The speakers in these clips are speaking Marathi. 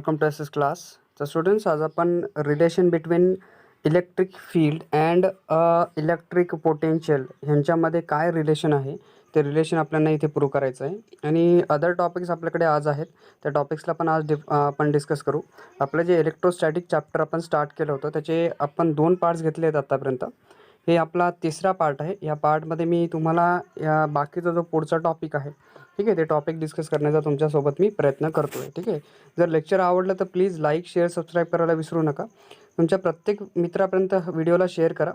Welcome to S class. तर स्टुडंट्स, आज आपण relation between electric field and electric potential ह्यांच्यामध्ये काय रिलेशन आहे ते रिलेशन आपल्याला इथे प्रूव्ह करायचं आहे. आणि अदर टॉपिक्स आपल्याकडे आज आहेत, त्या टॉपिक्सला पण आज आपण डिस्कस करू. आपलं जे इलेक्ट्रोस्टॅटिक चॅप्टर आपण स्टार्ट केलं होतं त्याचे आपण 2 पार्ट्स घेतले आहेत आत्तापर्यंत. हे आपला तिसरा पार्ट आहे. या पार्टमध्ये मी तुम्हाला या बाकीचा जो पुढचा टॉपिक आहे, ठीक आहे, ते टॉपिक डिस्कस करण्याचा तुमच्यासोबत मी प्रयत्न करतो आहे. ठीक आहे. जर लेक्चर आवडलं तर प्लीज लाईक, शेअर, सबस्क्राईब करायला विसरू नका. तुमच्या प्रत्येक मित्रापर्यंत व्हिडिओला शेअर करा.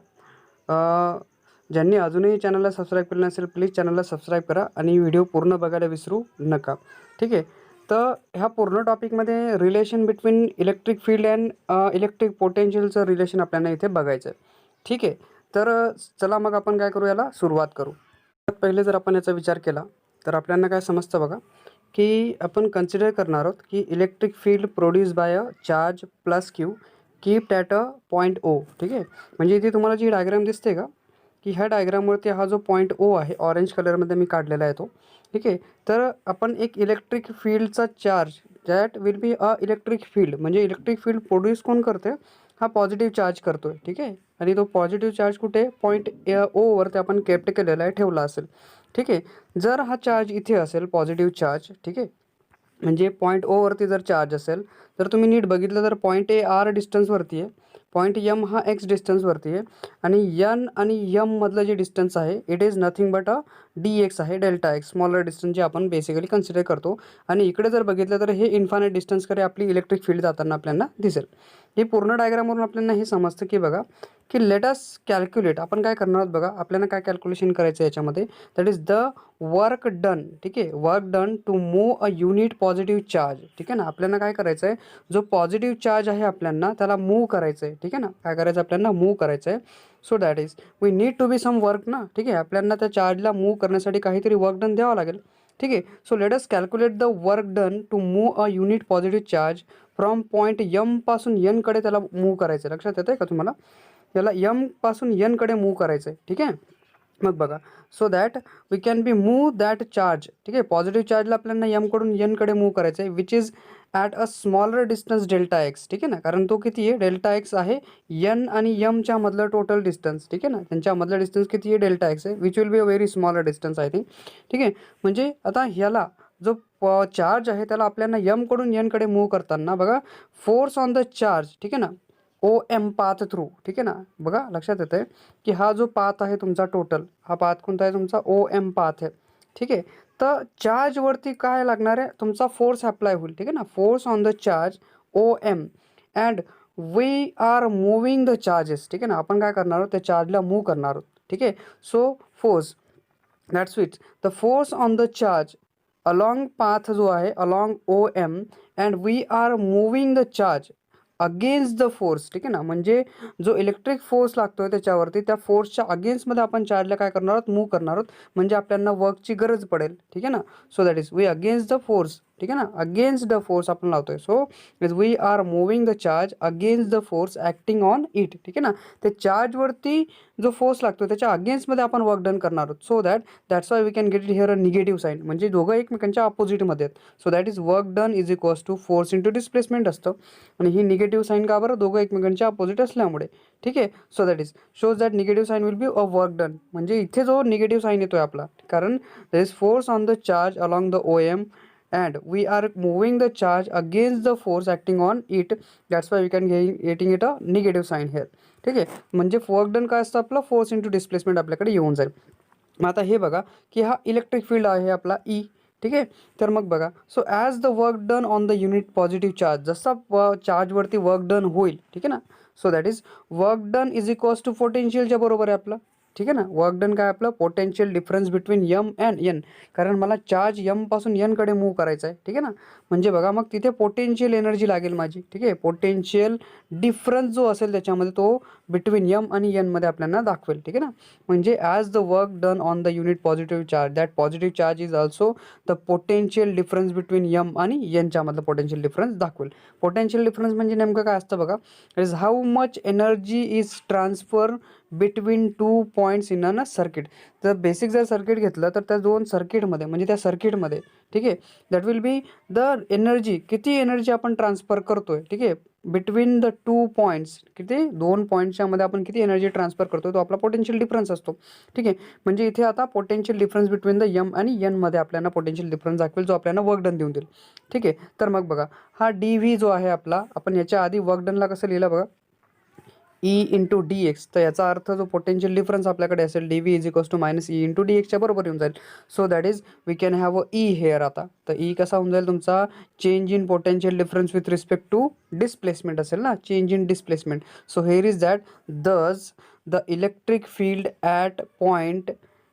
ज्यांनी अजूनही चॅनलला सबस्क्राईब केलं नसेल प्लीज चॅनलला सबस्क्राईब करा आणि व्हिडिओ पूर्ण बघायला विसरू नका. ठीक आहे. तर ह्या पूर्ण टॉपिकमध्ये relation between electric field and electric पोटेन्शियलचं रिलेशन आपल्याला इथे बघायचं आहे. ठीक आहे. तर चला मग आपण काय करू, याला सुरुवात करू. पहिले जर आपण याचा विचार केला तर आपल्याला काय समजतं बघा, की आपण कन्सिडर करणार आहोत की electric field produce by a charge plus Q keeped at a point O. ठीक आहे. म्हणजे इथे तुम्हाला जी डायग्राम दिसते का, की ह्या डायग्रामवरती हा जो पॉईंट ओ आहे ऑरेंज कलरमध्ये मी काढलेला आहे तो. ठीक आहे. तर आपण एक electric फील्डचा charge that will be a electric field, म्हणजे इलेक्ट्रिक फील्ड प्रोड्यूस कोण करते, हा पॉझिटिव्ह चार्ज करतोय. ठीक आहे. आणि तो पॉझिटिव्ह चार्ज कुठे पॉईंट ओवरती आपण केप्ट केलेला आहे, ठेवला असेल. ठीक आहे. जर हा चार्ज इथे असेल पॉझिटिव्ह चार्ज, ठीक आहे, म्हणजे पॉईंट ओवरती जर चार्ज असेल तर तुम्ही नीट बघितलं तर पॉईंट ए आर डिस्टन्सवरती आहे, पॉईंट यम हा एक्स डिस्टन्सवरती आहे, आणि यन आणि यममधलं जे डिस्टन्स आहे it is nothing but a D x आहे, डेल्टा एक्स, स्मॉलर डिस्टन्स जे आपण बेसिकली कन्सिडर करतो. आणि इकडे जर बघितलं तर हे इन्फायनाईट डिस्टन्सकडे आपली इलेक्ट्रिक फील्ड जाताना आपल्याला दिसेल. ही पूर्ण डायग्रामवरून आपल्याला हे समजतं की बघा, की लेट अस कॅल्क्युलेट. आपण काय करणार आहोत बघा, आपल्याला काय कॅल्क्युलेशन करायचं आहे याच्यामध्ये, that is the work done. ठीक आहे. Work done to move a unit positive charge. ठीक आहे ना. आपल्याला काय करायचं आहे, जो पॉझिटिव्ह चार्ज आहे आपल्याला त्याला मूव्ह करायचं आहे. ठीक आहे ना. काय करायचं आपल्याला, मूव्ह करायचं आहे. So that is we need to be some work ना. ठीक आहे. आपल्याला त्या चार्जला मूव्ह करण्यासाठी काहीतरी वर्क डन द्यावं लागेल. ठीक आहे. So let us calculate the work done to move a unit positive charge from point यमपासून यनकडे त्याला मूव्ह करायचं आहे. लक्षात येतं आहे का तुम्हाला, याला यमपासून यनकडे मूव्ह करायचं आहे. ठीक आहे. मग बघा, so that we can be move that charge. ठीक आहे. पॉझिटिव्ह चार्जला आपल्याला यमकडून यनकडे मूव्ह करायचं आहे, which is at a smaller distance delta x. ठीक आहे ना. कारण तो किती आहे, डेल्टा एक्स आहे यन आणि यमच्या मधलं टोटल डिस्टन्स. ठीक आहे ना. त्यांच्यामधलं डिस्टन्स किती आहे, डेल्टा एक्स आहे, which will be a very smaller distance I think. ठीक आहे. म्हणजे आता ह्याला जो चार्ज आहे त्याला आपल्याला यमकडून यनकडे मूव्ह करताना बघा, फोर्स ऑन द चार्ज, ठीक आहे ना, ओ एम पाथ थ्रू. ठीक आहे ना. बघा लक्षात येतं आहे की हा जो पाथ आहे तुमचा टोटल, हा पाथ कोणता आहे तुमचा, ओ एम पाथ आहे. ठीक आहे. तर चार्जवरती काय लागणार आहे, तुमचा फोर्स अप्लाय होईल. ठीक आहे ना. Force on the charge O M and we are moving the charges. ठीक आहे ना. आपण काय करणार आहोत, त्या चार्जला मूव्ह करणार आहोत. ठीक आहे. So force that's which the force on the charge along path जो आहे along O M and we are moving the charge against the force. ठीक आहे ना. म्हणजे जो इलेक्ट्रिक फोर्स लागतोय त्याच्यावरती, त्या फोर्सच्या अगेन्स्टमध्ये आपण चार्जला काय करणार आहोत, मूव्ह करणार आहोत, म्हणजे आपल्याला वर्कची गरज पडेल. ठीक आहे ना. So that is we against the force. ठीक आहे ना. अगेन्स्ट द फोर्स आपण लावतोय. So is we are moving the charge against the force acting on it. ठीक आहे ना. त्या चार्जवरती जो फोर्स लागतो त्याच्या अगेन्स्टमध्ये आपण वर्क डन करणार आहोत. So that's why we can get it here a negative sign, म्हणजे दोघं एकमेकांच्या अपोजिटमध्ये आहेत. So that is work done is equals to force into displacement असतं. आणि ही निगेटिव्ह साईन का बरं, दोघं एकमेकांच्या अपोजिट असल्यामुळे. ठीक आहे. So that is shows that negative sign will be a work done. म्हणजे इथे जो निगेटिव्ह साईन येतोय आपला, कारण there is force on the charge along the O M and we are moving the charge against the force acting on it. That's why we can getting it a negative sign here. ठीक आहे. म्हणजे वर्क डन काय असतं आपलं, फोर्स इंटू डिस्प्लेसमेंट आपल्याकडे येऊन जाईल. मग आता हे बघा की हा इलेक्ट्रिक फील्ड आहे आपला ई. ठीक आहे. तर मग बघा, so as the work done on the unit positive charge, जसा चार्जवरती वर्क डन होईल. ठीक आहे ना. So that is work done is equals to पोटेन्शियलच्या बरोबर आहे आपलं. ठीक आहे ना. वर्क डन काय आपलं, potential difference between M and N, कारण मला चार्ज यमपासून यनकडे मूव्ह करायचा आहे. ठीक आहे ना. म्हणजे बघा मग तिथे पोटेन्शियल एनर्जी लागेल माझी. ठीक आहे. पोटेन्शियल डिफरन्स जो असेल त्याच्यामध्ये तो बिटवीन यम आणि यनमध्ये आपल्याला दाखवेल. ठीक आहे ना. म्हणजे as the work done on the unit positive charge, that positive charge is also the potential difference between M आणि यनच्यामधलं पोटेन्शियल डिफरन्स दाखवेल. पोटेन्शियल डिफरन्स म्हणजे नेमकं काय असतं बघा, is how much energy is transfer between 2 points in a circuit. जर बेसिक जर सर्किट घेतलं तर त्या 2 सर्किटमध्ये म्हणजे त्या सर्किटमध्ये, ठीक आहे, that will be the energy, किती एनर्जी आपण ट्रान्सफर करतोय, ठीक आहे, बिटवीन द 2 पॉईंट्स, किती 2 पॉईंट्सच्या मध्ये आपण किती एनर्जी ट्रान्सफर करतो तो आपला पोटेन्शियल डिफरन्स असतो. ठीक आहे, म्हणजे इथे आता potential difference between the M आणि एन मध्ये आपल्याला पोटेन्शियल डिफरन्स दाखवेल जो आपल्याला वर्क डन देऊन देईल. ठीक आहे, तर मग बघा हा डी व्ही जो आहे आपला, आपण याच्या आधी वर्क डनला कसं लिहिलं बघा, ई इंटू डी एक्स. तर याचा अर्थ जो पोटेन्शियल डिफरन्स आपल्याकडे असेल D V is equals to minus E into D एक्सच्या बरोबर येऊन जाईल. So that is we can have a E here. आता तर ई कसा होऊन जाईल तुमचा, change in potential difference with respect to displacement असेल ना, change in displacement. So here is that does the electric field at point,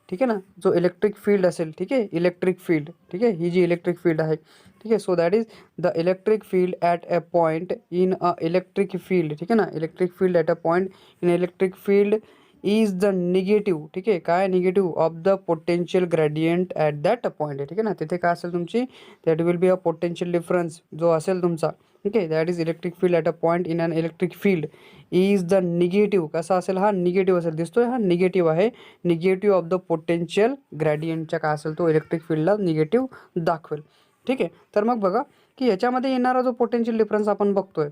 ठीक आहे ना, जो इलेक्ट्रिक फील्ड असेल, ठीक आहे, इलेक्ट्रिक फील्ड, ठीक आहे, ही जी इलेक्ट्रिक फील्ड आहे, ठीक आहे, so that is the electric field at a point in a electric field, ठीक आहे ना, electric field at a point in electric field is the negative, ठीक आहे, काय negative of the potential gradient at that point आहे. ठीक आहे ना, तिथे काय असेल तुमची, that will be a potential difference जो असेल तुमचा, ठीक आहे, that is electric field at a point in an electric field is the negative. कसा असेल हा, निगेटिव्ह असेल, दिसतोय हा निगेटिव्ह आहे, निगेटिव्ह ऑफ द पोटेन्शियल ग्रेडियंटच्या काय असेल तो इलेक्ट्रिक फील्डला निगेटिव्ह दाखवेल. ठीक आहे, तर मग बघा की याच्यामध्ये येणारा जो पोटेन्शियल डिफरन्स आपण बघतोय,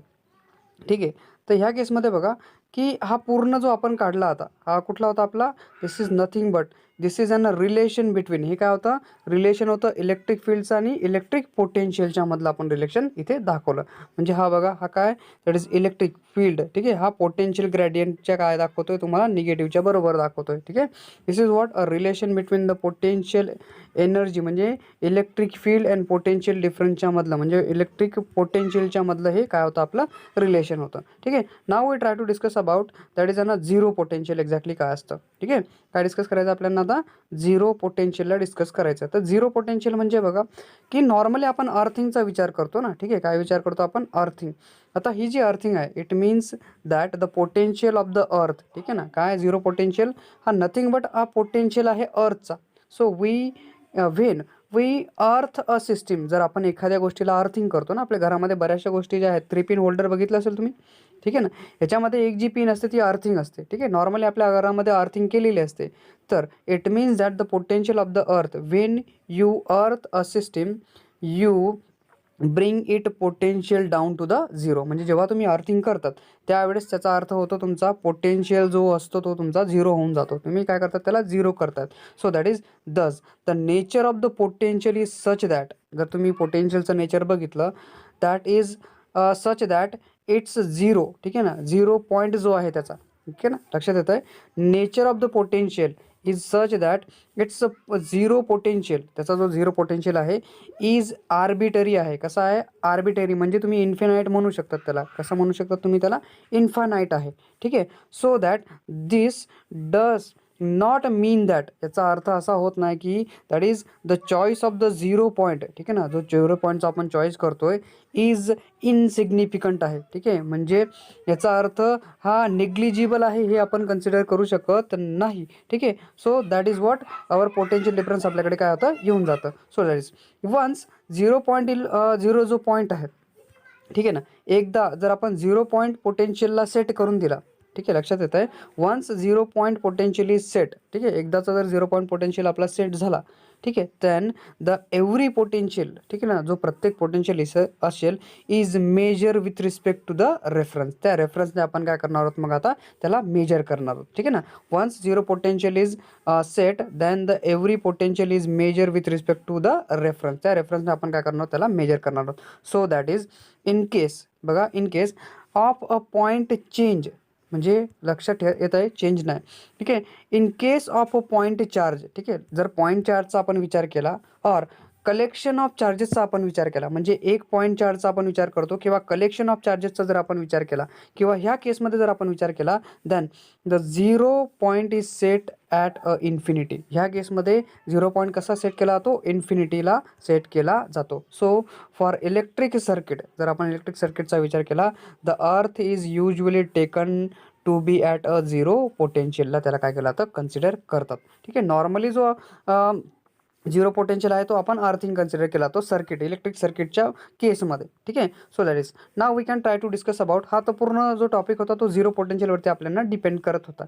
ठीक आहे, तर ह्या केसमध्ये बघा की हा पूर्ण जो आपण काढला आता, हा कुठला होता आपला, this is nothing but this is an relation between, हे काय होतं, रिलेशन होतं इलेक्ट्रिक फील्डचं आणि इलेक्ट्रिक पोटेन्शियलच्या मधलं आपण रिलेशन इथे दाखवलं. म्हणजे हा बघा हा काय, दॅट इज इलेक्ट्रिक फील्ड, ठीक आहे, हा पोटेन्शियल ग्रेडियंटच्या काय दाखवतोय तुम्हाला, निगेटिव्हच्या बरोबर दाखवतोय. ठीक आहे, this is what a relation between the potential energy, म्हणजे इलेक्ट्रिक फील्ड अँड पोटेन्शियल डिफरन्सच्या मधलं, म्हणजे इलेक्ट्रिक पोटेन्शियलच्या मधलं हे काय होतं आपलं रिलेशन होतं. ठीक आहे, now we try to discuss about that is an zero potential exactly काय असतं. ठीक आहे, काय डिस्कस करायचं आपल्याला आता, झिरो पोटेन्शियलला डिस्कस करायचं. तर झिरो पोटेन्शियल म्हणजे बघा की नॉर्मली आपण अर्थिंगचा विचार करतो ना, ठीक आहे, काय विचार करतो आपण, अर्थिंग. आता ही जी अर्थिंग आहे, it means that the potential of the अर्थ, ठीक आहे ना, काय झिरो पोटेन्शियल हा नथिंग बट हा पोटेन्शियल आहे अर्थचा. सो वी व्हेन वी अर्थ अ सिस्टीम, जर आपण एखाद्या गोष्टीला अर्थिंग करतो ना, आपल्या घरामध्ये बऱ्याचशा गोष्टी ज्या आहेत, 3 पिन होल्डर बघितलं असेल तुम्ही, ठीक आहे ना, याच्यामध्ये एक जी पिन असते ती अर्थिंग असते. ठीक आहे, नॉर्मली आपल्या घरामध्ये अर्थिंग केलेली असते. तर it means that the potential of the earth when you earth a system you bring it potential down to the zero. म्हणजे जेव्हा तुम्ही अर्थिंग करतात त्यावेळेस त्याचा अर्थ होतो तुमचा पोटेन्शियल जो असतो तो तुमचा झिरो होऊन जातो. तुम्ही काय करतात, त्याला झिरो करतात. सो दॅट इज दस the nature of the potential is such that, जर तुम्ही पोटेन्शियलचं नेचर बघितलं, that is such that it's zero. ठीक आहे ना, झिरो पॉईंट जो आहे त्याचा, ठीक आहे ना, लक्षात येतं आहे, nature of the potential is such that it's zero potential, त्याचा जो झिरो पोटेन्शियल आहे इज आर्बिटरी आहे. कसा आहे, आर्बिटरी, म्हणजे तुम्ही इन्फिनाईट म्हणू शकतात त्याला. कसं म्हणू शकतात तुम्ही त्याला, इन्फानाईट आहे. ठीक आहे, so that this does not mean that, याचा अर्थ असा होत नाही की that is the choice of the zero point, ठीक आहे ना, जो झिरो पॉईंटचा आपण चॉईस करतोय इज इनसिग्निफिकंट आहे. ठीक आहे, म्हणजे याचा अर्थ हा निग्लिजिबल आहे हे आपण कन्सिडर करू शकत नाही. ठीक आहे, so that is what our potential difference आपल्याकडे काय होतं, येऊन जातं. So that is once zero point zero जो पॉईंट आहे, ठीक आहे ना, एकदा जर आपण झिरो पॉईंट पोटेन्शियलला सेट करून दिला, ठीक आहे, लक्षात येतं आहे, once zero point potential is set, ठीक आहे, एकदाचा जर झिरो पॉईंट पोटेन्शियल आपला सेट झाला, ठीक आहे, देन द एव्हरी पोटेन्शियल, ठीक आहे ना, जो प्रत्येक पोटेन्शियल असेल is measure with respect to the reference. त्या रेफरन्सने आपण काय करणार आहोत मग आता त्याला मेजर करणार आहोत. ठीक आहे ना, once zero potential is set then the every potential is measure with respect to the reference. त्या रेफरन्सने आपण काय करणार आहोत, त्याला मेजर करणार आहोत. So that is in case, बघा, in case of a point change, म्हणजे लक्षात येत आहे चेंज नाही. ठीक आहे, in case of a point charge, ठीक आहे, जर पॉईंट चार्जचा आपण विचार केला और कलेक्शन ऑफ चार्जेसचा आपण विचार केला, म्हणजे एक पॉईंट चार्जचा आपण विचार करतो किंवा कलेक्शन ऑफ चार्जेसचा जर आपण विचार केला किंवा ह्या केसमध्ये जर आपण विचार केला, then the zero point is set at a infinity. ह्या केसमध्ये झिरो पॉईंट कसा सेट केला जातो, इन्फिनिटीला सेट केला जातो. सो फॉर इलेक्ट्रिक सर्किट, जर आपण इलेक्ट्रिक सर्किटचा विचार केला, the earth is usually taken to be at a zero पोटेन्शियलला त्याला काय केलं जातं, कन्सिडर करतात. ठीक आहे, नॉर्मली जो झिरो पोटेन्शियल आहे तो आपण अर्थिंग कन्सिडर केला, तो सर्किट इलेक्ट्रिक सर्किटच्या केसमध्ये. ठीक आहे. So that is now we can try to discuss about. हा तर पूर्ण जो टॉपिक होता तो झिरो पोटेन्शियलवरती आपल्याला डिपेंड करत होता.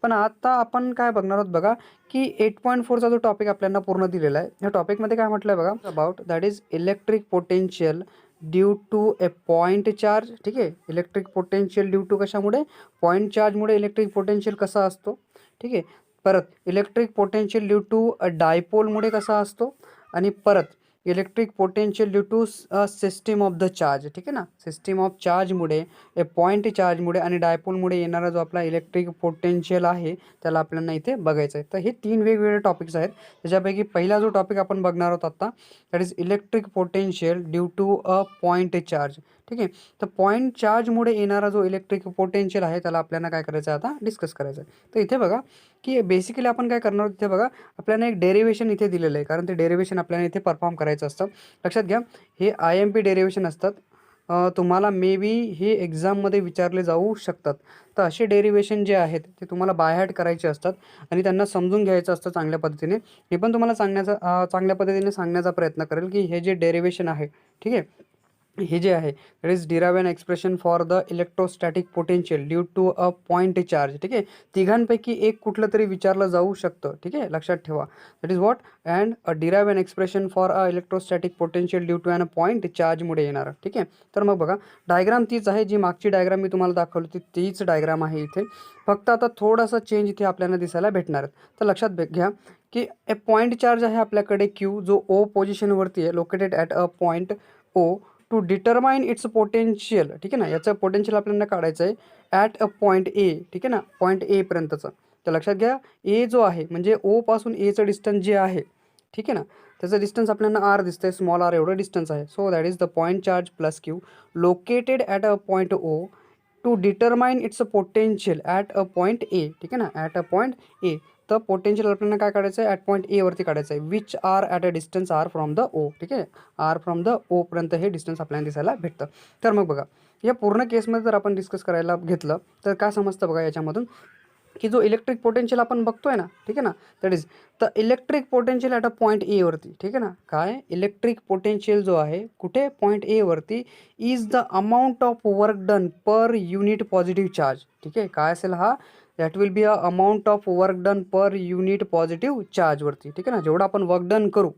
पण आता आपण काय बघणार आहोत बघा की 8.4चा जो टॉपिक आपल्याला पूर्ण दिलेला आहे, या टॉपिकमध्ये काय म्हटलं आहे बघा, about that is electric potential due to a point charge. ठीक आहे. इलेक्ट्रिक पोटेन्शियल ड्यू टू कशामुळे, पॉईंट चार्जमुळे इलेक्ट्रिक पोटेन्शियल कसा असतो. ठीक आहे. परत इलेक्ट्रिक पोटेन्शियल ड्यू टू डायपोलमुळे कसा असतो, आणि परत electric potential due to system of the charge. ठीक आहे ना, सिस्टीम ऑफ चार्जमुळे, ए पॉईंट चार्जमुळे आणि डायपोलमुळे येणारा जो आपला इलेक्ट्रिक पोटेन्शियल आहे त्याला आपल्याला इथे बघायचं आहे. तर हे 3 वेगवेगळे टॉपिक्स आहेत. त्याच्यापैकी पहिला जो टॉपिक आपण बघणार आहोत आता, that is electric potential due to a point charge. ठीक आहे. तर पॉईंट चार्जमुळे येणारा जो इलेक्ट्रिक पोटेन्शियल आहे त्याला आपल्याला काय करायचं आहे आता, डिस्कस करायचं आहे. तर इथे बघा की बेसिकली आपण काय करणार आहोत, इथे बघा आपल्याला एक डेरिवेशन इथे दिलेलं आहे, कारण ते डेरिवेशन आपल्याला इथे परफॉर्म करायचं असतं. लक्षात घ्या, हे IMP डेरिवेशन असतात. तुम्हाला मे बी हे एक्झाममध्ये विचारले जाऊ शकतात. तर असे डेरिवेशन जे आहेत ते तुम्हाला बाय हार्ट करायचे असतात आणि त्यांना समजून घ्यायचं असतं चांगल्या पद्धतीने. मी पण तुम्हाला चांगल्या पद्धतीने सांगण्याचा प्रयत्न करेल की हे जे डेरिवेशन आहे, ठीक आहे, हे जे आहे that is derive an expression for the electrostatic potential due to a point charge. ठीक आहे. तिघांपैकी एक कुठलं तरी विचारलं जाऊ शकतं. ठीक आहे, लक्षात ठेवा. That is what, and derive an expression for a electrostatic potential due to an point चार्जमुळे येणार. ठीक आहे. तर मग बघा, डायग्राम तीच आहे, जी मागची डायग्राम मी तुम्हाला दाखवली होती तीच डायग्राम आहे इथे, फक्त आता थोडासा चेंज इथे आपल्याला दिसायला भेटणार आहे. तर लक्षात घ्या की ए पॉईंट चार्ज आहे आपल्याकडे Q, जो O पोझिशनवरती आहे, located at a point O to determine its potential. ठीक आहे ना, याचं पोटेन्शियल आपल्याला काढायचं आहे ॲट अ पॉईंट ए. ठीक आहे ना, पॉईंट ए पर्यंतचं. तर लक्षात घ्या, ए जो आहे म्हणजे O पासून एचं डिस्टन्स जे आहे, ठीक आहे ना, त्याचं डिस्टन्स आपल्याला R दिसतंय, स्मॉल r एवढं डिस्टन्स आहे. So that is the point charge plus Q located at a point O to determine its potential at a point A. ठीक आहे ना, ॲट अ पॉईंट ए. तर पोटेन्शियल आपल्याला काय काढायचं आहे, ॲट पॉईंट ए वरती काढायचं आहे, which are at a distance R from the O. ठीक आहे, आर फ्रॉम द O पर्यंत हे डिस्टन्स आपल्याला दिसायला भेटतं. तर मग बघा, या पूर्ण केसमध्ये जर आपण डिस्कस करायला घेतलं तर काय समजतं बघा याच्यामधून, की जो इलेक्ट्रिक पोटेन्शियल आपण बघतोय ना, ठीक आहे ना, that is the electric potential at a point A वरती. ठीक आहे ना, काय इलेक्ट्रिक पोटेन्शियल जो आहे कुठे, पॉईंट ए वरती, is the amount of work done per unit positive charge. ठीक आहे, काय असेल हा, that will be a amount of work done per unit positive चार्जवरती. ठीक आहे ना, जेवढा आपण वर्क डन करू,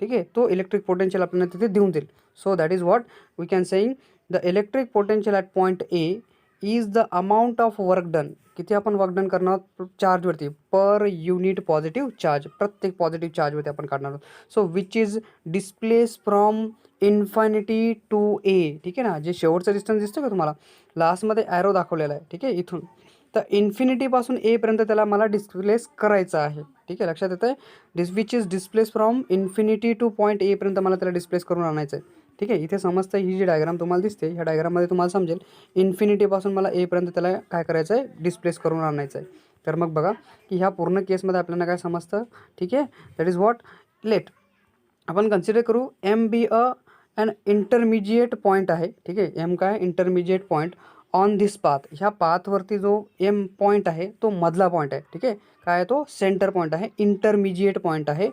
ठीक आहे, तो इलेक्ट्रिक पोटेन्शियल आपल्याला तिथे देऊन देईल. So that is what we can saying, the electric potential at point A is the amount of work done. किती आपण वर्क डन करणार आहोत चार्जवरती, पर युनिट पॉझिटिव्ह चार्ज, प्रत्येक पॉझिटिव्ह चार्जवरती आपण काढणार आहोत. So which is displace from infinity to A. ठीक आहे ना, जे शेवटचं डिस्टन्स दिसतं का तुम्हाला, लास्टमध्ये ॲरो दाखवलेला आहे, ठीक आहे, इथून तर इन्फिनिटीपासून एपर्यंत त्याला मला डिस्प्लेस करायचं आहे. ठीक आहे, लक्षात येतं आहे, which is displace from infinity to point एपर्यंत मला त्याला डिस्प्लेस करून आणायचं आहे. ठीक आहे, इथे समजतं, ही जी डायग्राम तुम्हाला दिसते, ह्या डायग्राममध्ये तुम्हाला समजेल इन्फिनिटीपासून मला एपर्यंत त्याला काय करायचं आहे, डिस्प्लेस करून आणायचं आहे. तर मग बघा की ह्या पूर्ण केसमध्ये आपल्याला काय समजतं. ठीक आहे, दॅट इज व्हॉट, लेट आपण कन्सिडर करू एम बी अन इंटरमिजिएट पॉईंट आहे. ठीक आहे, एम काय, intermediate point on this path. ह्या पाथवरती जो एम पॉईंट आहे तो मधला पॉईंट आहे. ठीक आहे, काय तो सेंटर पॉईंट आहे, इंटरमिजिएट पॉईंट आहे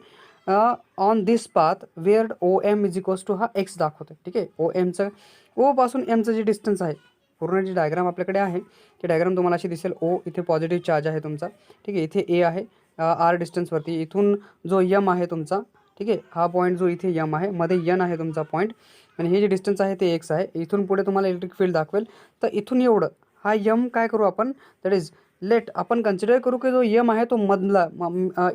on this path where OM is equals to हा एक्स दाखवतो. ठीक आहे, OMचं, O पासून एमचं जे डिस्टन्स आहे, पूर्ण जी डायग्राम आपल्याकडे आहे ती डायग्राम तुम्हाला अशी दिसेल. O इथे पॉझिटिव्ह चार्ज आहे तुमचा. ठीक आहे, इथे A आहे R डिस्टन्सवरती, इथून जो M आहे तुमचा, ठीक आहे, हा पॉईंट जो इथे M आहे, मध्ये N आहे तुमचा पॉईंट, आणि हे जे डिस्टन्स आहे ते X आहे. इथून पुढे तुम्हाला इलेक्ट्रिक फील्ड दाखवेल. तर इथून एवढं हा M काय करू आपण, दॅट इज लेट आपण कन्सिडर करू की जो M आहे तो मधला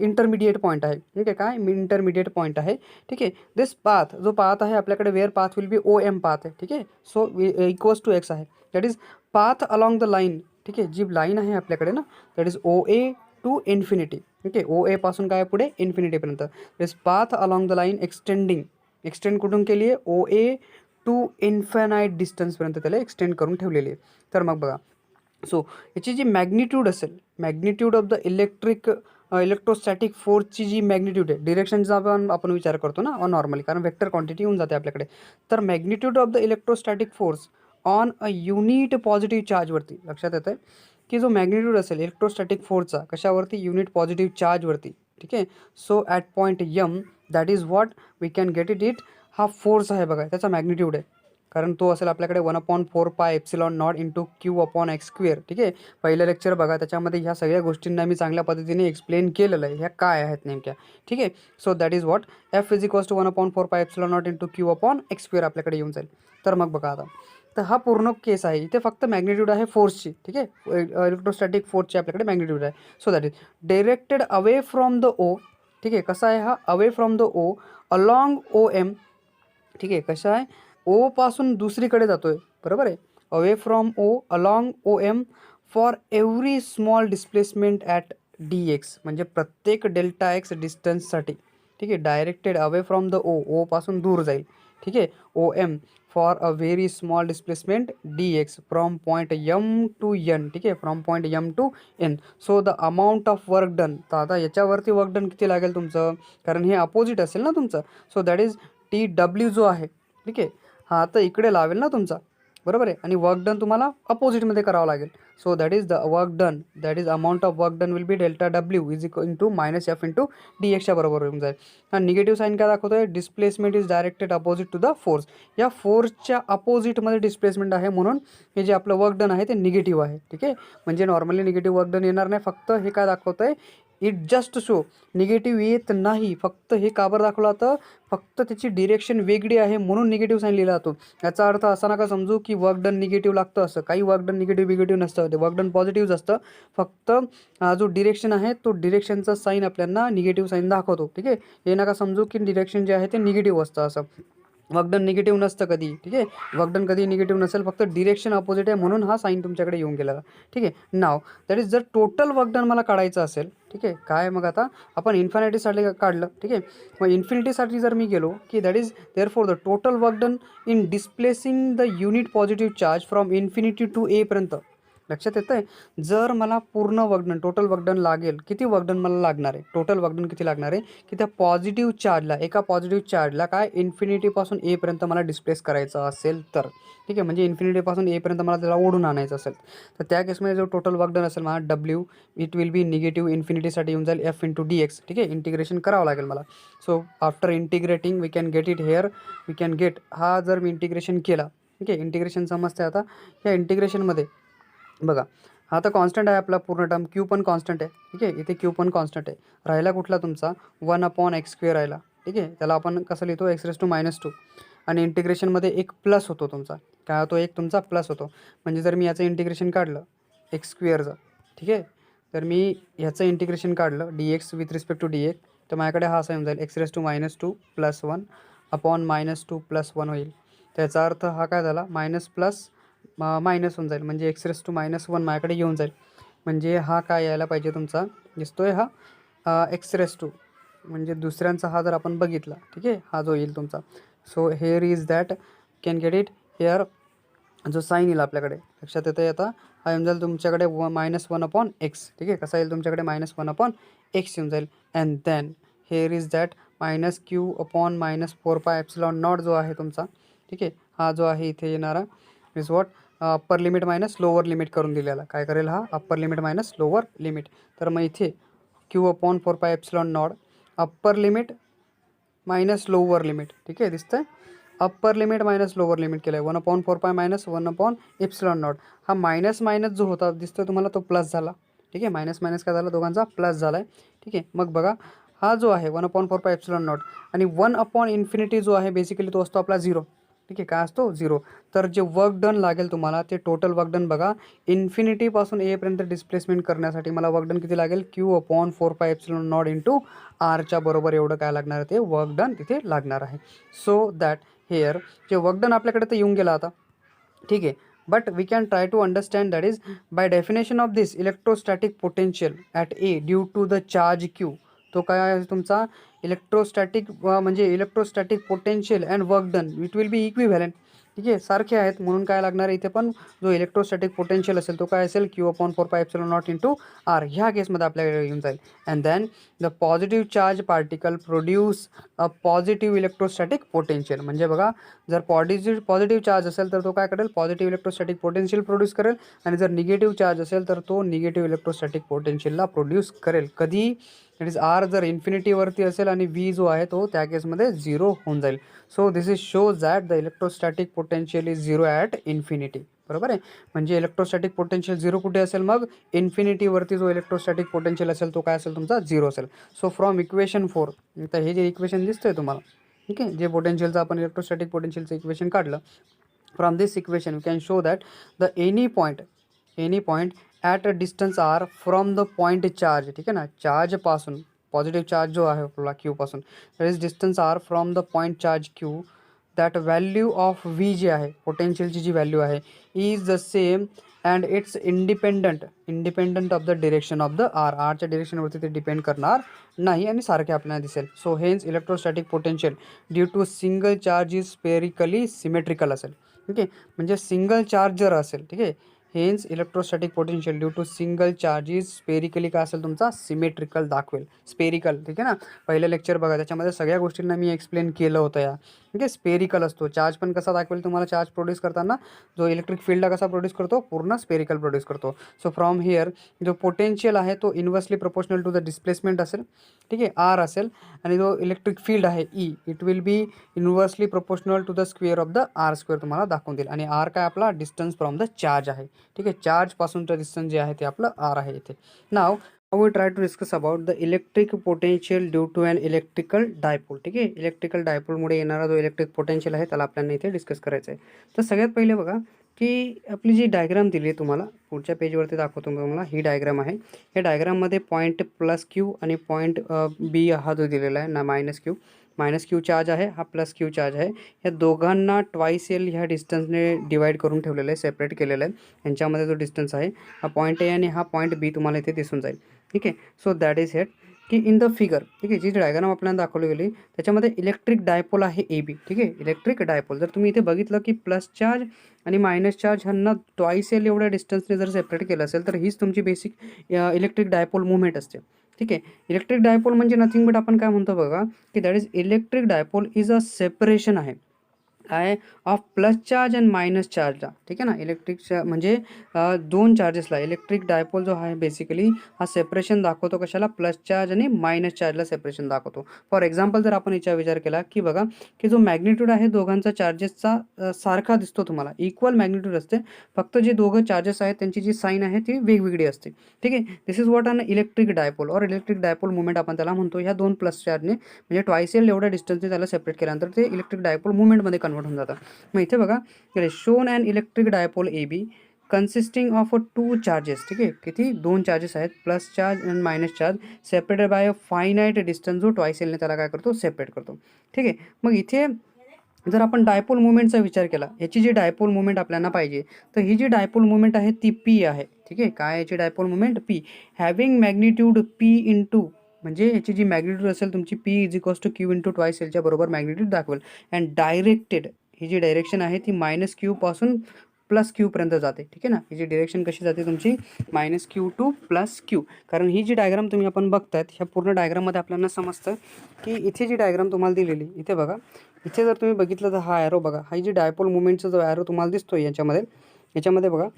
इंटरमिडिएट पॉईंट आहे. ठीक आहे, काय इंटरमिडिएट पॉईंट आहे. ठीक आहे, दिस पाथ, जो पाथ आहे आपल्याकडे, where path will be OM path आहे. ठीक आहे, सो इक्वल्स टू एक्स आहे, that is path along the line. ठीक आहे, जी लाईन आहे आपल्याकडे ना, that is OA to infinity. ठीक आहे, OA पासून काय पुढे इन्फिनिटीपर्यंत, this path along the line extend कुठून केली आहे, OA टू इन्फायनाईट डिस्टन्सपर्यंत त्याला एक्सटेंड करून ठेवलेली आहे. तर मग बघा, सो याची जी मॅग्निट्यूड असेल, मॅग्निट्यूड ऑफ द इलेक्ट्रोस्टॅटिक फोर्सची जी मॅग्निट्यूड आहे, डिरेक्शनचा आपण विचार करतो ना नॉर्मली, कारण वेक्टर क्वांटिटी येऊन जाते आपल्याकडे. तर magnitude of the electrostatic force on a unit positive चार्जवरती, लक्षात येतं आहे की जो मॅग्निट्यूड असेल इलेक्ट्रोस्टॅटिक फोर्सचा कशावरती, युनिट पॉझिटिव्ह चार्जवरती. ठीक आहे, so at point M that is what we can get it. हा फोर्स आहे बघा, त्याचा मॅग्निट्यूड आहे, कारण तो असेल आपल्याकडे 1/4πε0 इंटू Q/x². ठीक आहे, पहिलं लेक्चर बघा, त्याच्यामध्ये ह्या सगळ्या गोष्टींना मी चांगल्या पद्धतीने एक्सप्लेन केलेलं आहे, ह्या काय आहेत नेमक्या. ठीक आहे, so that is what F is equals to 1/4πε0 into Q/x² आपल्याकडे येऊन जाईल. तर मग बघा आता, तर हा पूर्ण केस आहे, इथे फक्त मॅग्निट्यूड आहे फोर्सची. ठीक आहे, इलेक्ट्रोस्टॅटिक फोर्सची आपल्याकडे मॅग्निट्यूड आहे. So that is directed away from the O. ठीक आहे, कसा आहे हा, away from the O along OM. ठीक आहे, कशा आहे, ओ पासून दुसरीकडे जातोय, बरोबर आहे, away from O along OM for every small displacement at DX, म्हणजे प्रत्येक Δx डिस्टन्ससाठी. ठीक आहे, directed away from the O पासून दूर जाईल. ठीक आहे, OM for a very small displacement DX from point M to N. ठीक आहे, from point M to N. So the amount of work done. तर आता याच्यावरती वर्क डन किती लागेल तुमचं, कारण हे अपोजिट असेल ना तुमचं. सो दॅट इज TW जो आहे. ठीक आहे, हा आता इकडे लावेल ना तुमचा, बरोबर आहे, आणि वर्क डन तुम्हाला अपोजिटमध्ये करावं लागेल. So that is the work done, that is amount of work done will be ΔW is equal to -F into DXच्या बरोबर येऊन जाईल. हा निगेटिव्ह साईन काय दाखवतोय, displacement is directed opposite to the force. या फोर्सच्या अपोजिटमध्ये डिस्प्लेसमेंट आहे, म्हणून हे जे आपलं वर्क डन आहे ते निगेटिव्ह आहे. ठीक आहे, म्हणजे नॉर्मली निगेटिव्ह वर्क डन येणार नाही, फक्त हे काय दाखवतंय, इट जस्ट शो निगेटिव्ह येत नाही. फक्त हे का बरं दाखवलं, तर फक्त त्याची डिरेक्शन वेगळी आहे म्हणून निगेटिव्ह साईन लिहिला जातो. याचा अर्थ असा नका समजू की वर्क डन निगेटिव्ह लागतं, असं काही वर्क डन निगेटिव्ह नसतं, ते वर्क डन पॉझिटिव्ह असतं. फक्त जो डिरेक्शन आहे तो डिरेक्शनचा साईन आपल्याला निगेटिव्ह साईन दाखवतो. ठीक आहे, हे नका समजू की डिरेक्शन जे आहे ते निगेटिव्ह असतं, असं वर्क डन निगेटिव्ह नसतं कधी. ठीक आहे, वर्क डन कधी निगेटिव्ह नसेल, फक्त डिरेक्शन अपोजिट आहे म्हणून हा साईन तुमच्याकडे येऊन गेला. ठीक आहे, नाव दॅट इज जर टोटल वर्क डन मला काढायचं असेल, ठीक आहे, काय मग आता आपण इन्फिनिटीसाठी काढलं. ठीक आहे, मग इन्फिनिटीसाठी जर मी गेलो की that is therefore the total work done in displacing the unit positive charge from infinity to A पर्यंत. लक्षात येतं आहे, जर मला पूर्ण वर्कडन टोटल वर्कडन लागेल, किती वर्कडन मला लागणार आहे, टोटल वर्कडन किती लागणार आहे, की त्या पॉझिटिव्ह चार्जला, एका पॉझिटिव्ह चार्जला काय इन्फिनिटीपासून A पर्यंत मला डिस्प्लेस करायचं असेल तर. ठीक आहे, म्हणजे इन्फिनिटीपासून A पर्यंत मला त्याला ओढून आणायचं असेल तर त्या केसमध्ये जो टोटल वर्कडन असेल मला W, it will be negative इन्फिनिटीसाठी येऊन जाईल F इंटू DX. ठीक आहे, इंटिग्रेशन करावं लागेल मला. So after integrating we can get it here, we can get, हा जर मी इंटिग्रेशन केला, ठीक आहे, इंटिग्रेशन समजते. आता या इंटिग्रेशनमध्ये बघा, हा तर कॉन्स्टंट आहे आपला पूर्ण टर्म, Q पण कॉन्स्टंट आहे. ठीक आहे, इथे Q पण कॉन्स्टंट आहे. राहिला कुठला तुमचा 1/x² राहिला. ठीक आहे, त्याला आपण कसं लिहितो, x⁻². आणि इंटिग्रेशनमध्ये एक प्लस होतो तुमचा, काय होतो, एक तुमचा प्लस होतो. म्हणजे जर मी याचं इंटिग्रेशन काढलं x²चं, ठीक आहे, तर मी ह्याचं इंटिग्रेशन काढलं DX with respect to DX, तर माझ्याकडे हा असा येऊन जाईल x⁻² + 1 अपॉन -2 + 1 होईल. त्याचा अर्थ हा काय झाला, मायनस प्लस मायनस होऊन जाईल, म्हणजे x⁻1 माझ्याकडे येऊन जाईल. म्हणजे हा काय यायला पाहिजे तुमचा, दिसतोय हा x⁻², म्हणजे दुसऱ्यांचा हा जर आपण बघितला, ठीक आहे, हा जो येईल तुमचा. So here is that, can get it hair, जो साईन येईल आपल्याकडे, लक्षात येतं आहे आता, हा येऊन जाईल तुमच्याकडे -1/x. ठीक आहे, कसा येईल तुमच्याकडे -1/x येऊन जाईल. And then here is that -Q/-4πε0 जो आहे तुमचा. ठीक आहे, हा जो आहे इथे येणारा is what upper limit minus lower limit करून दिलेला. काय करेल हा, upper limit minus lower limit. तर मग इथे Q/4πε0 upper limit minus lower limit. ठीक आहे, दिसतंय, upper limit minus lower limit केलं आहे, 1/4π मायनस 1/ε0. हा मायनस मायनस जो होता दिसतोय तुम्हाला तो प्लस झाला. ठीक आहे, मायनस मायनस काय झाला, दोघांचा प्लस झाला आहे. ठीक आहे, मग बघा, हा जो आहे 1/4πε0 आणि 1/∞ जो आहे बेसिकली तो असतो आपला 0. ठीक आहे, काय असतो, 0. तर जे वर्क डन लागेल तुम्हाला ते टोटल वर्क डन बघा, इन्फिनिटीपासून A पर्यंत डिस्प्लेसमेंट करण्यासाठी मला वर्क डन किती लागेल, Q/4πε0 इंटू आरच्या बरोबर एवढं काय लागणार आहे, ते वर्क डन तिथे लागणार आहे. सो दॅट हेअर जे वर्क डन आपल्याकडे तर येऊन गेला आता. ठीक आहे, but we can try to understand, that is by definition of this electrostatic potential at A due to the charge Q. तो काय आहे तुमचा, इलेक्ट्रोस्टॅटिक, म्हणजे electrostatic potential and work done it will be equivalent. ठीक आहे, सारखे आहेत, म्हणून काय लागणार आहे इथे पण, जो इलेक्ट्रोस्टॅटिक पोटेन्शियल असेल तो काय असेल, Q/4πε0 इंटू आर, ह्या केसमध्ये आपल्याकडे येऊन जाईल. And then the positive charge particle produce a positive electrostatic potential. म्हणजे बघा, जर पॉझिटिव्ह चार्ज असेल तर तो काय करेल, पॉझिटिव्ह इलेक्ट्रोस्टॅटिक पोटेन्शियल प्रोड्यूस करेल, आणि जर निगेटिव्ह चार्ज असेल तर तो निगेटिव्ह इलेक्ट्रोस्टॅटिक पोटेन्शियलला प्रोड्यूस करेल. कधी, दॅट इज आर जर इन्फिनिटीवरती असेल आणि व्ही जो आहे तो त्या केसमध्ये झिरो होऊन जाईल. So this is shows that the electrostatic potential is zero at infinity. बरोबर आहे. म्हणजे इलेक्ट्रोस्टॅटिक पोटेन्शियल झिरो कुठे असेल, मग इन्फिनिटीवरती जो इलेक्ट्रोस्टॅटिक पोटेन्शियल असेल तो काय असेल तुमचा, झिरो असेल. सो फ्रॉम इक्वेशन 4, तर हे जे इक्वेशन दिसतंय तुम्हाला, ठीक आहे, जे पोटेन्शियलचं आपण इलेक्ट्रोस्टॅटिक पोटेन्शियलचं इक्वेशन काढलं, from this equation you can show that the any point at a distance R from the point charge, ठीक आहे ना, चार्जपासून, पॉझिटिव्ह चार्ज जो आहे आपला क्यूपासून, that is distance R from the point charge Q, that value of V जी आहे, पोटेन्शियलची जी व्हॅल्यू आहे, is the same and it's independent of the direction of the आरच्या डिरेक्शनवरती ते डिपेंड करणार नाही आणि सारखे आपल्याला दिसेल. So hence electrostatic potential due to single charge is spherically symmetrical असेल. ठीक आहे, म्हणजे सिंगल चार्ज जर असेल, ठीक आहे, hence electrostatic potential due to single charge is spherically काय असेल तुमचा, सिमेट्रिकल दाखवेल. स्पेरिकल, ठीक आहे ना, पहिलं लेक्चर बघा, त्याच्यामध्ये सगळ्या गोष्टींना मी एक्सप्लेन केलं होतं या. ठीक आहे, स्पेरिकल असतो. चार्ज पण कसा दाखवेल तुम्हाला, चार्ज प्रोड्यूस करताना जो इलेक्ट्रिक फील्डला कसा प्रोड्यूस करतो, पूर्ण स्पेरिकल प्रोड्यूस करतो. सो फ्रॉम हिअर जो पोटेन्शियल आहे तो inversely proportional to the displacement असेल, ठीक आहे, आर असेल, आणि जो इलेक्ट्रिक फील्ड आहे E, it will be inversely proportional to the square of the R square तुम्हाला दाखवून देईल. आणि आर काय आपला डिस्टन्स फ्रॉम द चार्ज आहे. ठीक आहे, चार्जपासूनचं डिस्टन्स जे आहे ते आपलं आर आहे इथे. नाव we try to discuss about the electric potential due to an electrical dipole. ठीक आहे, इलेक्ट्रिकल डायपोलमुळे येणारा जो इलेक्ट्रिक पोटेन्शियल आहे त्याला आपल्याला इथे डिस्कस करायचं आहे. तर सगळ्यात पहिले बघा की आपली जी डायग्राम दिली आहे तुम्हाला, पुढच्या पेजवरती दाखवतो मी तुम्हाला, ही डायग्राम आहे. या डायग्राममध्ये पॉईंट प्लस क्यू आणि पॉईंट बी हा जो दिलेला आहे ना, मायनस क्यू चार्ज आहे, हा प्लस क्यू चार्ज आहे. या दोघांना ट्वाईस एल ह्या डिस्टन्सने डिवाईड करून ठेवलेलं आहे, सेपरेट केलेलं आहे. यांच्यामध्ये जो डिस्टन्स आहे हा पॉईंट ए आणि हा पॉईंट बी तुम्हाला इथे दिसून जाईल. ठीक आहे, सो दॅट इज हेट की इन द फिगर, ठीक आहे, जी डायग्राम आपल्याला दाखवली गेली त्याच्यामध्ये इलेक्ट्रिक डायपोल आहे ए बी. ठीक आहे, इलेक्ट्रिक डायपोल जर तुम्ही इथे बघितलं की प्लस चार्ज आणि मायनस चार्ज ह्यांना ट्वाईस एल एवढ्या डिस्टन्सने जर सेपरेट केलं असेल तर हीच तुमची बेसिक इलेक्ट्रिक डायपोल मुवमेंट असते. ठीक आहे, इलेक्ट्रिक डायपोल म्हणजे नथिंग बट आपण काय म्हणतो बघा की that is electric dipole is a separation आहे काय of plus charge and minus चार्जला. ठीक आहे ना, इलेक्ट्रिकच्या म्हणजे दोन चार्जेसला इलेक्ट्रिक डायपोल जो आहे बेसिकली हा सेपरेशन दाखवतो. कशाला, प्लस चार्ज आणि मायनस चार्जला सेपरेशन दाखवतो. फॉर एक्झाम्पल जर आपण याचा विचार केला की बघा की जो मॅग्निट्यूड आहे दोघांचा चार्जेसचा सारखा दिसतो तुम्हाला, इक्वल मॅग्निट्यूड असते, फक्त जे दोघं चार्जेस आहेत त्यांची जी साईन आहे ती वेगवेगळी असते. ठीक आहे, this is what an electric dipole और इलेक्ट्रिक डायपोल मुवमेंट आपण त्याला म्हणतो. ह्या दोन प्लस चार्जने म्हणजे ट्वाईस एल एवढ्या डिस्टन्सने त्याला सेपरेट केल्यानंतर ते इलेक्ट्रिक डायपोल मुवमेंटमध्ये कन्वर्ट होऊन जातं. मग इथे बघा shown and electric dipole A B consisting of a two charges. ठीक आहे, किती, दोन चार्जेस आहेत, plus charge and minus charge, separated by a finite distance, जो ट्वाईस एलने त्याला काय करतो, सेपरेट करतो. ठीक आहे, मग इथे जर आपण डायपोल मुवमेंटचा विचार केला, याची जी डायपोल मुवमेंट आपल्याला पाहिजे, तर ही जी डायपोल मुवमेंट आहे ती पी आहे. ठीक आहे, काय याची dipole movement, P, having magnitude P into, म्हणजे याची जी मॅग्निट्यूड असेल तुमची P is equals to Q into twice एलच्या बरोबर मॅग्निट्यूड दाखवेल. अँड डायरेक्टेड, ही जी डायरेक्शन आहे ती मायनस क्यूपासून प्लस क्यूपर्यंत जाते. ठीक आहे ना, ही जी डिरेक्शन कशी जाते तुमची, minus Q to plus Q. कारण ही जी डायग्राम तुम्ही आपण बघतायत ह्या पूर्ण डायग्राममध्ये आपल्याला समजतं की इथे जी डायग्राम तुम्हाला दिलेली, इथे बघा, इथे जर तुम्ही बघितलं तर हा ॲरो बघा, हा जी डायपोल मुवमेंटचा जो ॲरो तुम्हाला दिसतोय याच्यामध्ये बघा,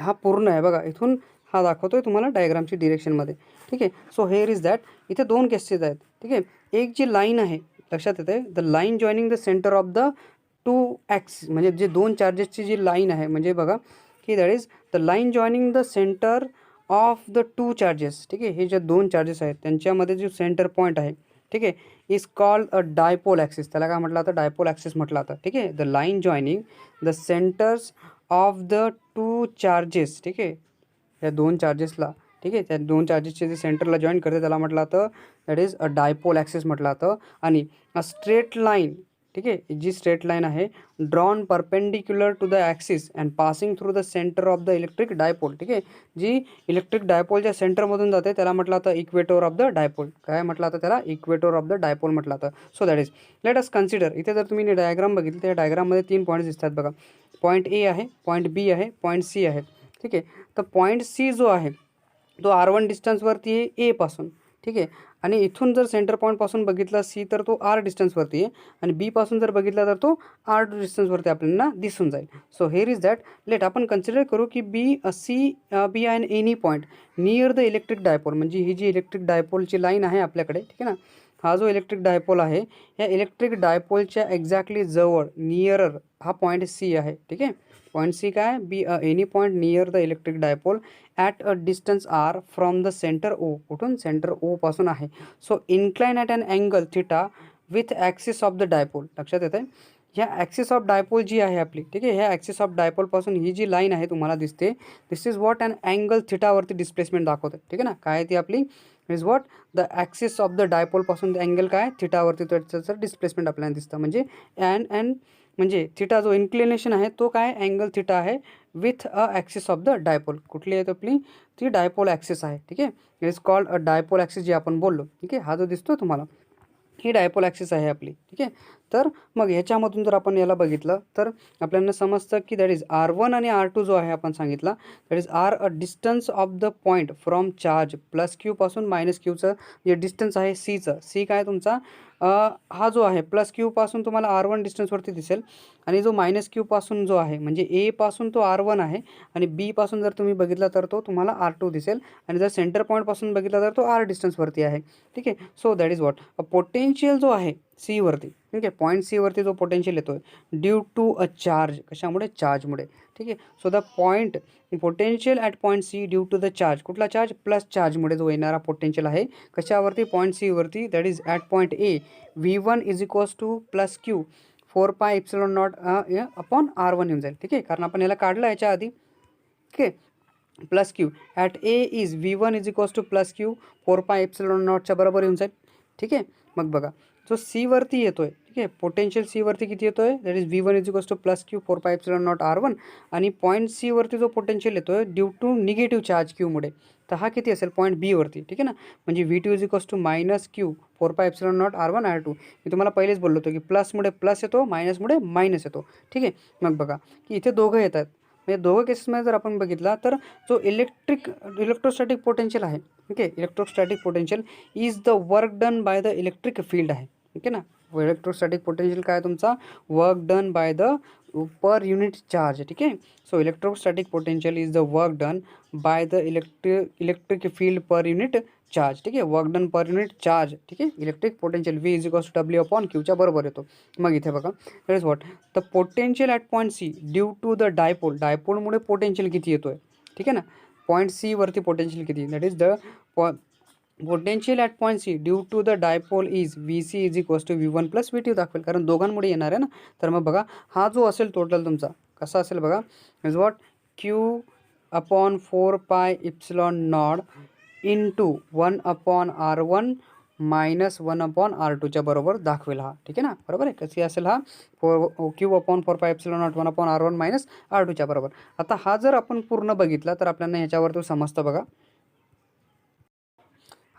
हा पूर्ण आहे बघा, इथून हा दाखवतोय तुम्हाला डायग्रामची डिरेक्शनमध्ये. ठीक आहे, सो हेअर इज दॅट, इथे दोन केसेस आहेत. ठीक आहे, एक जी लाईन आहे लक्षात येते, the line joining the centre of the two axis, म्हणजे जे दोन चार्जेसची जी लाईन आहे, म्हणजे बघा की that is the line joining the centre of the two charges. ठीक आहे, हे जे दोन चार्जेस आहेत त्यांच्यामध्ये जो सेंटर पॉईंट आहे, ठीक आहे, is called a dipole axis. त्याला काय म्हटलं जातं, डायपोल ॲक्सिस म्हटलं जातं. ठीक आहे, the line joining the centres of the two charges. ठीक आहे, या दोन चार्जेसला, ठीक आहे, त्या दोन चार्जेसचे जे सेंटरला जॉईन करते त्याला म्हटलं जातं that is a dipole axis म्हटलं जातं. आणि अ स्ट्रेट लाईन, ठीक आहे, जी स्ट्रेट लाईन आहे drawn perpendicular to the axis and passing through the centre of the electric dipole. ठीक आहे, जी इलेक्ट्रिक डायपोलच्या सेंटरमधून जाते त्याला म्हटलं जातं इक्वेटर ऑफ द डायपोल. काय म्हटलं जातं त्याला, इक्वेटर ऑफ द डायपोल म्हटलं जातं. So that is, let us consider, इथे जर तुम्ही डायग्राम बघितली त्या डायग्राममध्ये तीन पॉईंट्स दिसतात बघा, पॉईंट ए आहे, पॉईंट बी आहे, पॉईंट सी आहे. ठीक आहे, तर पॉईंट सी जो आहे तो R1 डिस्टन्सवरती आहे ए पासून. ठीक आहे. आणि इथून जर सेंटर पॉईंटपासून बघितला सी तर तो आर डिस्टन्सवरती आहे आणि बीपासून जर बघितला तर तो आर डिस्टन्सवरती आपल्याला दिसून जाईल. So here is that let आपण कन्सिडर करू की B and any point near the electric dipole, म्हणजे ही जी इलेक्ट्रिक डायपोलची लाईन आहे आपल्याकडे, ठीक आहे ना, हा जो इलेक्ट्रिक डायपोल आहे या इलेक्ट्रिक डायपोलच्या एक्झॅक्टली जवळ नियरर हा पॉईंट सी आहे. ठीक आहे. पॉईंट सी काय, be any point near the electric dipole at a distance R from the centre O, कुठून, सेंटर ओ पासून आहे. So incline at an angle theta with axis of the dipole. लक्षात येत आहे, ह्या ॲक्सिस ऑफ डायपोल जी आहे आपली, ठीक आहे, ह्या ॲक्सिस ऑफ डायपोलपासून ही जी लाईन आहे तुम्हाला दिसते, this is what an angle थिटावरती डिस्प्लेसमेंट दाखवते. ठीक आहे ना, काय आहे ती आपली, is what the axis of the डायपोलपासून अँगल काय थिटावरती त्याचं डिस्प्लेसमेंट आपल्याला दिसतं. म्हणजे म्हणजे थिटा जो इन्क्लिनेशन आहे तो काय अँगल थिटा आहे with a axis of the dipole. कुठली आहे आपली, ती डायपोल ॲक्सिस आहे. ठीक आहे, it is called a dipole axis जे आपण बोललो. ठीक आहे, हा जो दिसतो तुम्हाला ही डायपोल ॲक्सिस आहे आपली. ठीक आहे, तर मग ह्याच्यामधून जर आपण याला बघितलं तर आपल्याला समजतं की दॅट इज R1 आणि R2 जो आहे आपण सांगितला, that is are a distance of the point from charge plus Q पासून मायनस क्यूचं जे डिस्टन्स आहे सीचं, सी काय तुमचा हा जो आहे प्लस क्यू पासून तुम्हाला R1 डिस्टन्सवरती दिसेल आणि जो मायनस क्यू पासून जो आहे म्हणजे ए पासून तो R1 आहे आणि बी पासून जर तुम्ही बघितला तर तो तुम्हाला R2 दिसेल आणि जर सेंटर पॉईंटपासून बघितला तर तो R डिस्टन्सवरती आहे. ठीक आहे, so that is what a potential जो आहे सी वरती, ठीक आहे, पॉईंट सी वरती जो पोटेन्शियल येतोय ड्यू टू अ चार्ज, कशामुळे, चार्जमुळे. ठीक आहे, so the point potential at point C due to the charge, कुठला चार्ज, प्लस चार्जमुळे जो येणारा पोटेन्शियल आहे कशावरती, पॉईंट सी वरती, that is at point A V1 is equals to plus Q 4πε0 upon R1 येऊन जाईल. ठीक आहे, कारण आपण याला काढलं याच्या आधी. ठीक आहे, plus Q at A is V1 is equals to plus Q 4πε0च्या बरोबर येऊन जाईल. ठीक आहे, मग बघा जो सी वरती येतोय, ठीक आहे, पोटेन्शियल सी वरती किती येतोय, that is V1 is equals to plus Q 4πε0 R1 आणि पॉईंट सी वरती जो पोटेन्शियल येतोय ड्यू टू निगेटिव्ह चार्ज क्यूमुळे, तर हा किती असेल, पॉईंट बी वरती. ठीक आहे ना, म्हणजे V2 is equals to minus Q 4πε0 R1 R2. मी तुम्हाला पहिलेच बोललो होतो की प्लसमुळे प्लस येतो, मायनसमुळे मायनस येतो. ठीक आहे, मग बघा की इथे दोघं येतात, म्हणजे दोघं केसेसमध्ये जर आपण बघितला तर जो इलेक्ट्रोस्टॅटिक पोटेन्शियल आहे, ठीक आहे, electrostatic potential is the work done by the electric field आहे. ठीक आहे ना, इलेक्ट्रोस्टॅटिक पोटेन्शियल काय तुमचा, work done by the per unit charge. ठीक आहे, so electrostatic potential is the work done by the electric field per unit charge. ठीक आहे, work done per unit charge. ठीक आहे, electric potential V is equals to W upon क्यूच्या बरोबर येतो. मग इथे बघा that is what the potential at point C due to the dipole, डायपोलमुळे पोटेन्शियल किती येतोय. ठीक आहे ना, पॉईंट सी वरती पोटेन्शियल किती, that is the potential at point C due to the dipole is VC is equals to V1 plus V2 दाखवेल, कारण दोघांमुळे येणार आहे ना. तर मग बघा हा जो असेल टोटल तुमचा कसा असेल बघा, is what Q upon 4πε0 into 1 upon R1 minus 1 upon R2च्या बरोबर दाखवेल हा. ठीक आहे ना, बरोबर आहे, कशी असेल हा Q upon 4πε0 1 upon R1 minus R2च्या बरोबर. आता हा जर आपण पूर्ण बघितला तर आपल्याला ह्याच्यावर तो समजतं बघा.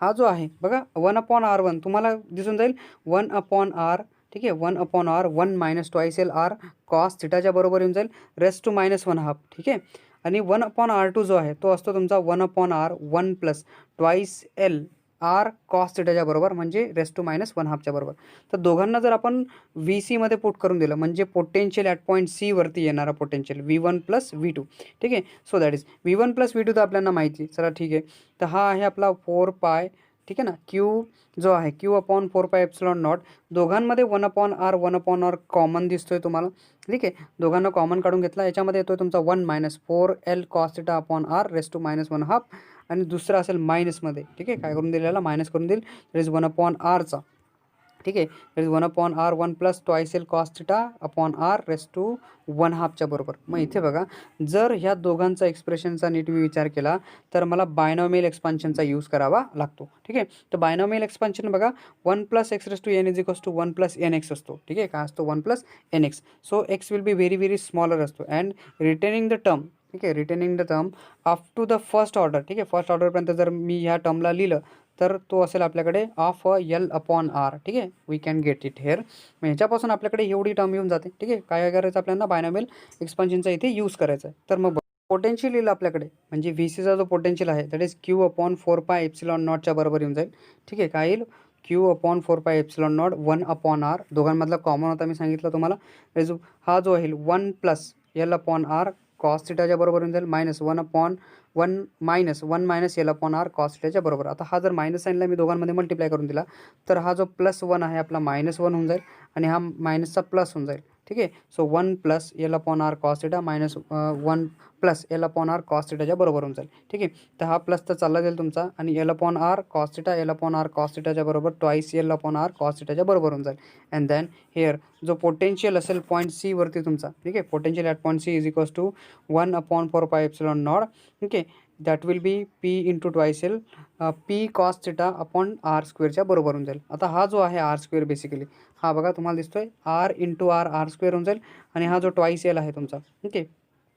हा जो आहे बघा 1 अपॉन R1 तुम्हाला दिसून जाईल 1 अपॉन R. ठीक आहे, 1 upon R 1 minus twice L R cos थिटाच्या बरोबर येऊन जाईल रेस टू मायनस 1 हाफ. ठीक आहे, आणि 1 अपॉन R2 जो आहे तो असतो तुमचा 1 upon R 1 plus twice L R cos थिटाच्या बरोबर, म्हणजे रेस टू मायनस 1 हाफच्या बरोबर. तर दोघांना जर आपण VC मध्ये पुट करून दिलं म्हणजे पोटेन्शियल ॲट पॉईंट सी वरती येणारा पोटेन्शियल V1 प्लस V2. ठीक आहे, so that is V1 plus V2 तर आपल्याला माहिती आहे. चला ठीक आहे, तर हा आहे आपला 4π. ठीक आहे ना, Q जो आहे Q अपॉन 4πε0, दोघांमध्ये 1 अपॉन R कॉमन दिसतोय तुम्हाला. ठीक आहे, दोघांना कॉमन काढून घेतला, याच्यामध्ये येतोय तुमचा 1 minus 4L cos theta upon R raise to minus 1 half आणि दुसरा असेल मायनसमध्ये. ठीक आहे, काय करून दिलेला, मायनस करून देईल, दॅट इज 1 अपॉन Rचा. ठीक आहे, that is 1 upon R 1 plus twice L cos theta upon R raise to 1 हाफच्या बरोबर. मग इथे बघा जर ह्या दोघांचा एक्सप्रेशनचा नीट मी विचार केला तर मला बायनॉमियल एक्सपान्शनचा यूज करावा लागतो. ठीक आहे, तर बायनॉमियल एक्सपान्शन बघा 1 plus X raise to N is equals to 1 plus N X असतो. ठीक आहे, काय असतो, 1 plus N X. So X will be very very smaller असतो अँड रिटेनिंग द टर्म. ठीक आहे, retaining the term up to the first order. ठीक आहे, फर्स्ट ऑर्डरपर्यंत जर मी ह्या टर्मला लिहिलं तर तो असेल आपल्याकडे ऑफ L अपॉन R. ठीक आहे, we can get it here. मग ह्याच्यापासून आपल्याकडे एवढी टर्म येऊन जाते. ठीक आहे, काय करायचं आपल्याला, बायनॉमियल एक्सपान्शनचा इथे यूज करायचा आहे. तर मग पोटेन्शियल येईल आपल्याकडे, म्हणजे व्ही सीचा जो पोटेन्शियल आहे दॅट इज क्यू अपॉन 4πε0च्या बरोबर येऊन जाईल. ठीक आहे, काय येईल क्यू अपॉन 4πε0 1 अपॉन आर, दोघांमधला कॉमन होता मी सांगितलं तुम्हाला. हा जो आहे 1 plus L upon R cos थिटाच्या बरोबर येऊन जाईल, minus 1 upon 1 minus L upon R cos थिटाच्या बरोबर. आता हा जर मायनस साईनला मी दोघांमध्ये मल्टिप्लाय करून दिला तर हा जो +1 आहे आपला -1 होऊन जाईल आणि हा मायनसचा प्लस होऊन जाईल. ठीक आहे, so 1 plus L upon R cos theta minus 1 plus L upon R cos थिटाच्या बरोबर होऊन जाईल. ठीक आहे, तर हा प्लस तर चालला जाईल तुमचा आणि L upon R cos theta L upon R cos थिटाच्या बरोबर twice L upon R cos थिटाच्या बरोबर होऊन जाईल. अँड देन हिअर जो पोटेन्शियल असेल पॉईंट सी वरती तुमचा, ठीक आहे, potential at point C is equals to 1 upon 4πε0. ठीक आहे, that will be P into twice L P cos theta upon R स्क्वेअरच्या बरोबर होऊन जाईल. आता हा जो आहे आर स्क्वेअर बेसिकली हा बघा तुम्हाला दिसतोय R into R R square होऊन जाईल आणि हा जो ट्वाईस एल आहे तुमचा, ठीक आहे,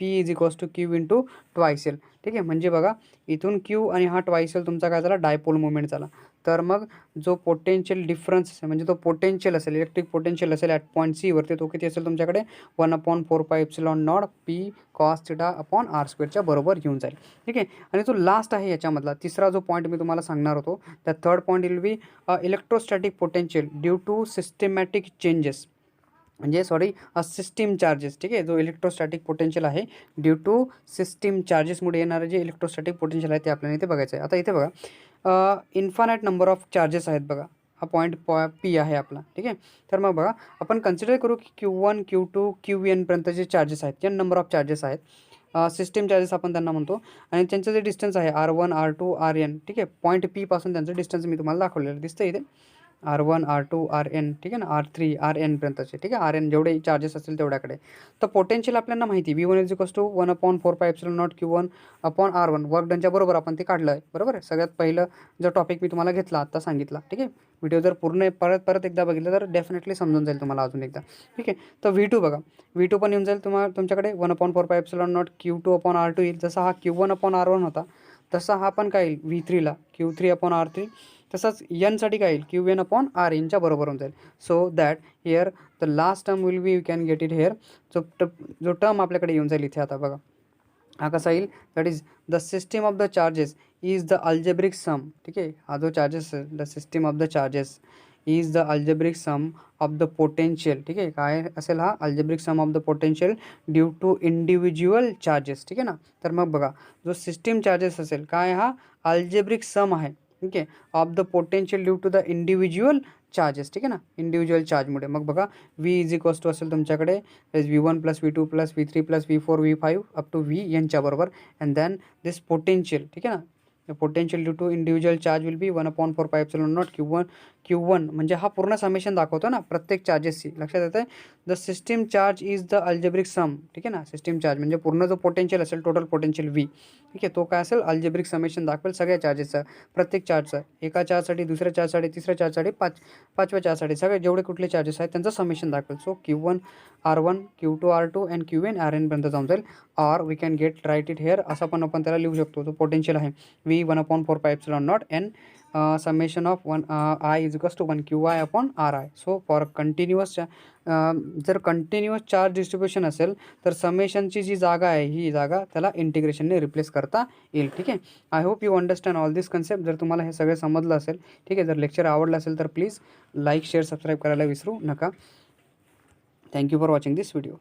P is equals to Q into twice L. ठीक आहे, म्हणजे बघा इथून क्यू आणि हा ट्वाईस एल तुमचा काय झाला डायपोल मुवमेंट झाला. तर मग जो पोटेन्शियल डिफरन्स म्हणजे तो पोटेन्शियल असेल इलेक्ट्रिक पोटेन्शियल असेल ॲट पॉईंट सी वरती तो किती असेल तुमच्याकडे 1 upon 4πε0 P cos theta upon R स्क्वेअरच्या बरोबर घेऊन जाईल. ठीक आहे, आणि जो लास्ट आहे याच्यामधला तिसरा जो पॉईंट मी तुम्हाला सांगणार होतो त्या third point will be electrostatic potential due to systematic changes, म्हणजे सिस्टीम चार्जेस. ठीक आहे, जो इलेक्ट्रोस्टॅटिक पोटेन्शियल आहे ड्यू टू सिस्टीम चार्जेसमुळे येणारे जे इलेक्ट्रोस्टॅटिक पोटेन्शियल आहे ते आपल्याला इथे बघायचं आहे. आता इथे बघा इन्फानाईट नंबर ऑफ चार्जेस आहेत बघा, हा पॉईंट पी आहे आपला. ठीक आहे, तर मग बघा आपण कन्सिडर करू की Q1 Q2 QN पर्यंत जे चार्जेस आहेत एन नंबर ऑफ चार्जेस आहेत, सिस्टीम चार्जेस आपण त्यांना म्हणतो, आणि त्यांचं जे डिस्टन्स आहे R1 R2 RN. ठीक आहे, पॉईंट पी पासून त्यांचं डिस्टन्स मी तुम्हाला दाखवलेलं दिसतं इथे R1 R2 RN. ठीक आहे ना, R3 RN पर्यंतचे. ठीक आहे, RN जेवढे चार्जेस असतील तेवढ्याकडे. तर पोटेन्शियल आपल्याला माहिती V1 is equals to 1 upon 4πε0 Q1 upon R1 work डनच्या बरोबर आपण ते काढलं आहे. बरोबर आहे, सगळ्यात पहिलं जो टॉपिक मी तुम्हाला घेतला आत्ता सांगितला. ठीक आहे, व्हिडिओ जर पूर्ण परत एकदा बघितलं तर डेफिनेटली समजून जाईल तुम्हाला अजून एकदा. ठीक आहे, तर V2 बघा, V2 पण येऊन जाईल तुमच्याकडे 1 अपॉन 4πε0 Q2 अपॉन R2 येईल. जसा हा Q1 अपॉन R1 होता तसा हा पण काय येईल V3ला Q3 अपॉन R3. तसंच एनसाठी काय येईल QN अपॉन आर एनच्या बरोबर होऊन जाईल. So that here the last term will be you can get it here. जो टर्म आपल्याकडे येऊन जाईल इथे आता बघा हा कसा येईल, that is the system of the charges is the algebraic sum. ठीक आहे, हा जो charges the system of the charges is the algebraic sum of the potential. ठीक आहे, काय असेल हा algebraic sum of the potential due to individual charges. ठीक आहे ना, तर मग बघा जो सिस्टीम चार्जेस असेल काय हा अल्जेब्रिक सम आहे. ठीक आहे, of the potential due to the individual charges. ठीक आहे ना, इंडिव्हिज्युअल चार्जमुळे. मग बघा V इज इक्वल्स टू असेल तुमच्याकडे V1 plus V2 plus V3 plus V4 V5 up to V यांच्या बरोबर. And then this potential. ठीक आहे ना, the potential due to individual charge will be 1 upon 4πε0 Q1 म्हणजे हा पूर्ण समेशन दाखवतो ना प्रत्येक चार्जेसची. लक्षात येतं, the system charge is the algebraic sum. ठीक आहे ना, सिस्टीम चार्ज म्हणजे पूर्ण जो पोटेन्शियल असेल टोटल पोटेन्शियल V. ठीक आहे, तो काय असेल अल्जेब्रिक समेशन दाखवेल सगळ्या चार्जेसचं, प्रत्येक चार्जचं, एका चार्जसाठी दुसऱ्या चार्जसाठी तिसऱ्या चार्जसाठी पाचव्या चार्जसाठी सगळे जेवढे कुठले चार्जेस आहेत त्यांचं समेशन दाखवेल. So Q1 R1 Q2 R2 and QN RN पर्यंत जाऊन जाईल. Or we can get right it here, असं पण आपण त्याला लिहू शकतो. जो पोटेन्शियल आहे V 1 upon 4πε0 N summation of 1 I is equals to 1 QI upon RI. So for continuous जर कंटिन्युअस चार्ज डिस्ट्रीब्युशन असेल तर समेशनची जी जागा आहे ही जागा त्याला इंटिग्रेशनने रिप्लेस करता येईल. ठीक आहे, I hope you understand all this concept. जर तुम्हाला हे सगळं समजलं असेल, ठीक आहे, जर लेक्चर आवडलं असेल तर प्लीज लाईक शेअर सबस्क्राईब करायला विसरू नका. Thank you for watching this video.